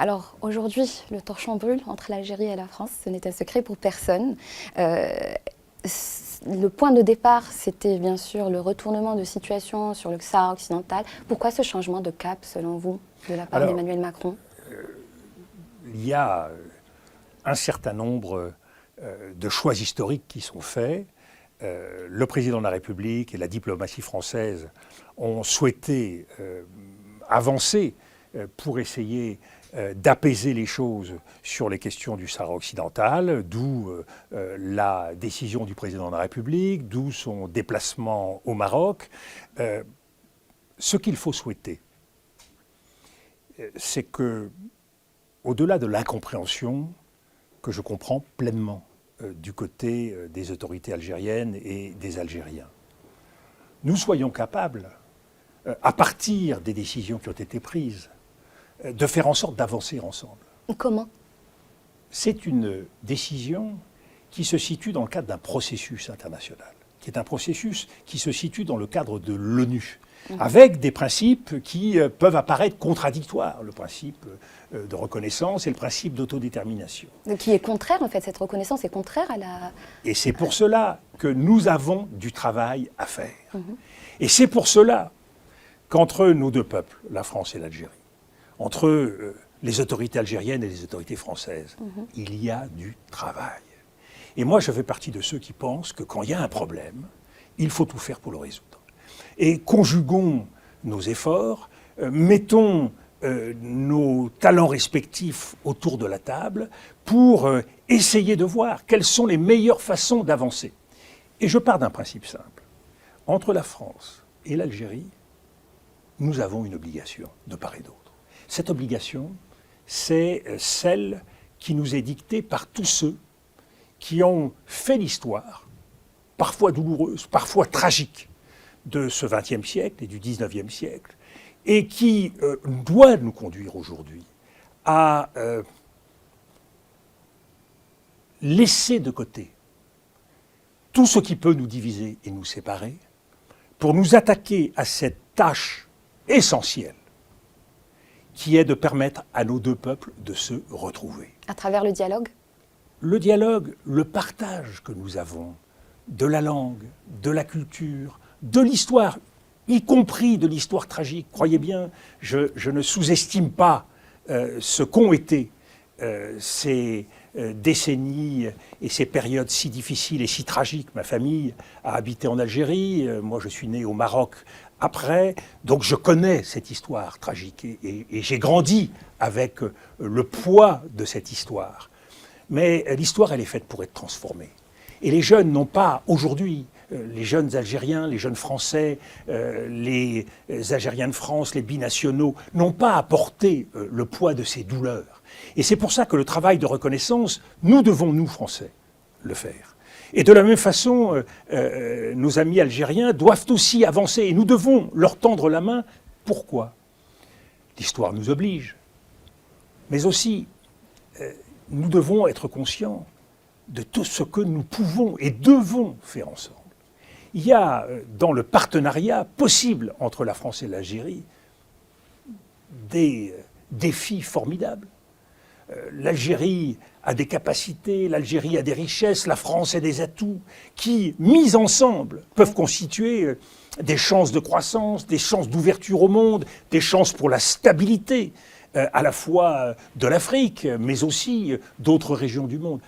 Alors aujourd'hui, le torchon brûle entre l'Algérie et la France, ce n'est un secret pour personne. Le point de départ, c'était bien sûr le retournement de situation sur le Sahara occidental. Pourquoi ce changement de cap, selon vous, de la part d'Emmanuel Macron? Il y a un certain nombre de choix historiques qui sont faits. Le président de la République et la diplomatie française ont souhaité avancer pour essayer d'apaiser les choses sur les questions du Sahara occidental, d'où la décision du président de la République, d'où son déplacement au Maroc. Ce qu'il faut souhaiter, c'est que, au-delà de l'incompréhension que je comprends pleinement du côté des autorités algériennes et des Algériens, nous soyons capables, à partir des décisions qui ont été prises, de faire en sorte d'avancer ensemble. Comment? C'est une décision qui se situe dans le cadre d'un processus international, qui est un processus qui se situe dans le cadre de l'ONU, avec des principes qui peuvent apparaître contradictoires, le principe de reconnaissance et le principe d'autodétermination. Qui est contraire, en fait, cette reconnaissance est contraire à la... Et c'est pour cela que nous avons du travail à faire. Et c'est pour cela qu'entre nos deux peuples, la France et l'Algérie, entre les autorités algériennes et les autorités françaises, il y a du travail. Et moi, je fais partie de ceux qui pensent que quand il y a un problème, il faut tout faire pour le résoudre. Et conjuguons nos efforts, mettons nos talents respectifs autour de la table pour essayer de voir quelles sont les meilleures façons d'avancer. Et je pars d'un principe simple. Entre la France et l'Algérie, nous avons une obligation de part et d'autre. Cette obligation, c'est celle qui nous est dictée par tous ceux qui ont fait l'histoire, parfois douloureuse, parfois tragique, de ce XXe siècle et du XIXe siècle, et qui doit nous conduire aujourd'hui à laisser de côté tout ce qui peut nous diviser et nous séparer, pour nous attaquer à cette tâche essentielle qui est de permettre à nos deux peuples de se retrouver. À travers le dialogue? Le dialogue, le partage que nous avons de la langue, de la culture, de l'histoire, y compris de l'histoire tragique. Croyez bien, je ne sous-estime pas ce qu'ont été ces décennies et ces périodes si difficiles et si tragiques. Ma famille a habité en Algérie, moi je suis né au Maroc après, donc je connais cette histoire tragique et j'ai grandi avec le poids de cette histoire. Mais l'histoire, elle est faite pour être transformée. Et les jeunes n'ont pas, aujourd'hui, les jeunes Algériens, les jeunes Français, les Algériens de France, les binationaux, n'ont pas à porter le poids de ces douleurs. Et c'est pour ça que le travail de reconnaissance, nous devons, nous, Français, le faire. Et de la même façon, nos amis algériens doivent aussi avancer. Et nous devons leur tendre la main. Pourquoi? L'histoire nous oblige. Mais aussi, nous devons être conscients de tout ce que nous pouvons et devons faire ensemble. Il y a dans le partenariat possible entre la France et l'Algérie des défis formidables. L'Algérie a des capacités, l'Algérie a des richesses, la France a des atouts qui, mis ensemble, peuvent constituer des chances de croissance, des chances d'ouverture au monde, des chances pour la stabilité à la fois de l'Afrique, mais aussi d'autres régions du monde.